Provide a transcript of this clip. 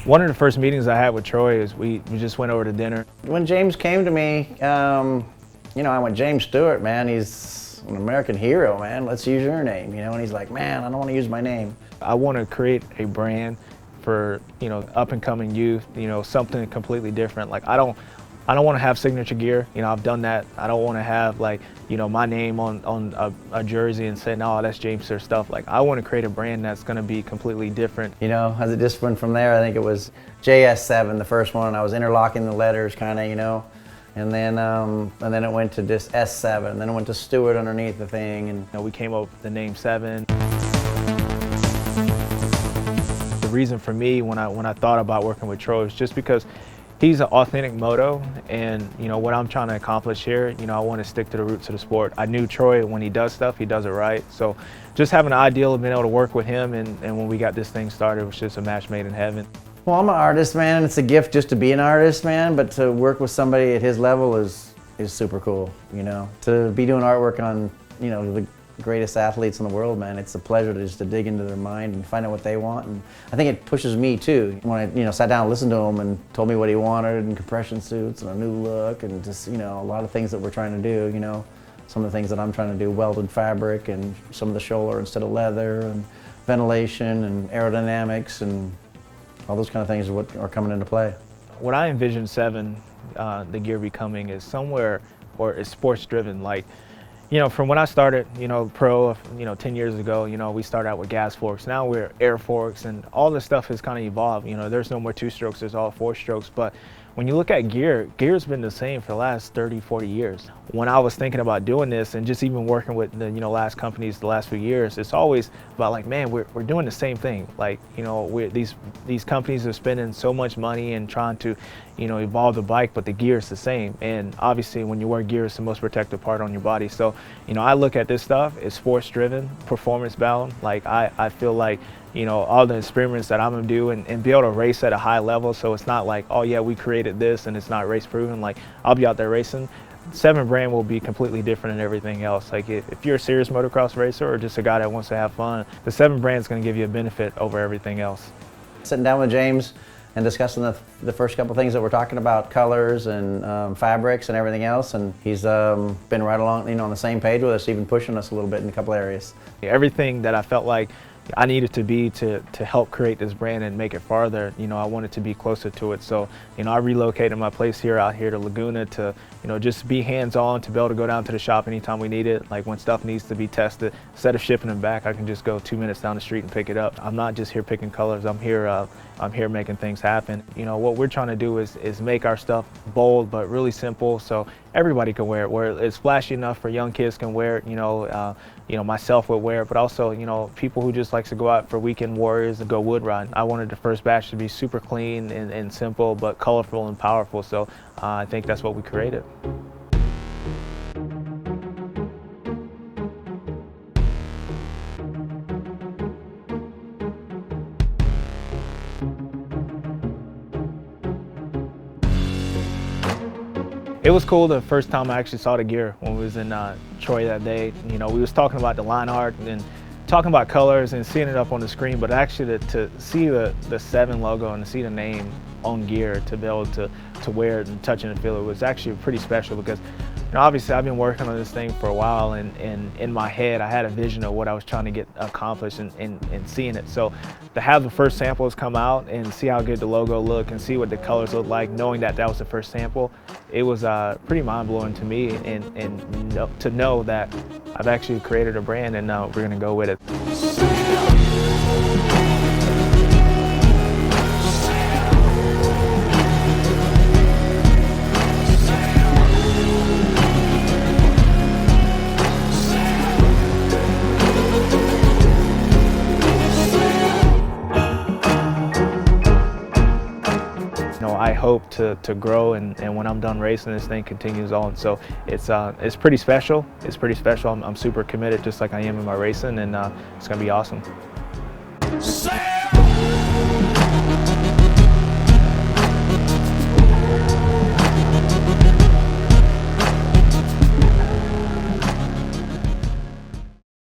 One of the first meetings I had with Troy is we just went over to dinner. When James came to me, I went, James Stewart, man, he's an American hero, man. Let's use your name, And he's like, man, I don't want to use my name. I want to create a brand for, up and coming youth, something completely different. Like I don't want to have signature gear. I've done that. I don't want to have my name on a jersey and say, no, that's James Stewart stuff. Like I want to create a brand that's going to be completely different. As it just went from there, I think it was JS7, the first one. I was interlocking the letters kind of, and then it went to just S7, and then it went to Stewart underneath the thing. And we came up with the name 7. The reason for me when I thought about working with Troy is just because he's an authentic moto, and what I'm trying to accomplish here, I want to stick to the roots of the sport. I knew Troy, when he does stuff, he does it right. So just having an ideal of being able to work with him, and when we got this thing started, it was just a match made in heaven. Well, I'm an artist, man, and it's a gift just to be an artist, man, but to work with somebody at his level is super cool, To be doing artwork on, the greatest athletes in the world, man, it's a pleasure to dig into their mind and find out what they want. And I think it pushes me too. When I sat down and listened to him and told me what he wanted, and compression suits and a new look, and just a lot of things that we're trying to do. Some of the things that I'm trying to do, welded fabric, and some of the shoulder instead of leather, and ventilation and aerodynamics, and all those kind of things are coming into play. What I envision 7, the gear becoming, is somewhere, or is sports driven. Like, from when I started, pro, 10 years ago, we started out with gas forks. Now we're air forks, and all this stuff has kind of evolved. There's no more 2 strokes, there's all 4 strokes. But when you look at gear's been the same for the last 30, 40 years. When I was thinking about doing this, and just even working with the, last companies the last few years, it's always about like, man, we're doing the same thing. Like, these companies are spending so much money and trying to, evolve the bike, but the gear is the same. And obviously when you wear gear, it's the most protective part on your body. So, I look at this stuff, it's sports driven, performance bound. Like I feel like, all the experiments that I'm gonna do and be able to race at a high level. So it's not like, oh yeah, we created this and it's not race proven. Like I'll be out there racing. 7 brand will be completely different than everything else. Like if you're a serious motocross racer or just a guy that wants to have fun, the 7 brand is gonna give you a benefit over everything else. Sitting down with James and discussing the first couple things that we're talking about, colors and fabrics and everything else, and he's been right along, on the same page with us, even pushing us a little bit in a couple areas. Everything that I felt like I needed to be to help create this brand and make it farther, I wanted to be closer to it. So, I relocated my place out here to Laguna to, just be hands-on, to be able to go down to the shop anytime we need it. Like when stuff needs to be tested, instead of shipping them back, I can just go 2 minutes down the street and pick it up. I'm not just here picking colors, I'm here making things happen. What we're trying to do is make our stuff bold but really simple so everybody can wear it, where it's flashy enough for young kids can wear it, myself would wear it, but also, people who just likes to go out for weekend warriors and go wood riding. I wanted the first batch to be super clean and simple, but colorful and powerful. So I think that's what we created. It was cool the first time I actually saw the gear when we was in Troy that day. We was talking about the line art and talking about colors and seeing it up on the screen, but actually to see the 7 logo and to see the name on gear, to be able to wear it and touch it and feel it was actually pretty special because obviously I've been working on this thing for a while, and in my head I had a vision of what I was trying to get accomplished and seeing it. So to have the first samples come out and see how good the logo looked and see what the colors looked like, knowing that that was the first sample, it was pretty mind-blowing to me, and to know that I've actually created a brand and now we're gonna go with it. I hope to grow, and when I'm done racing, this thing continues on. So it's pretty special. It's pretty special. I'm super committed, just like I am in my racing, and it's gonna be awesome.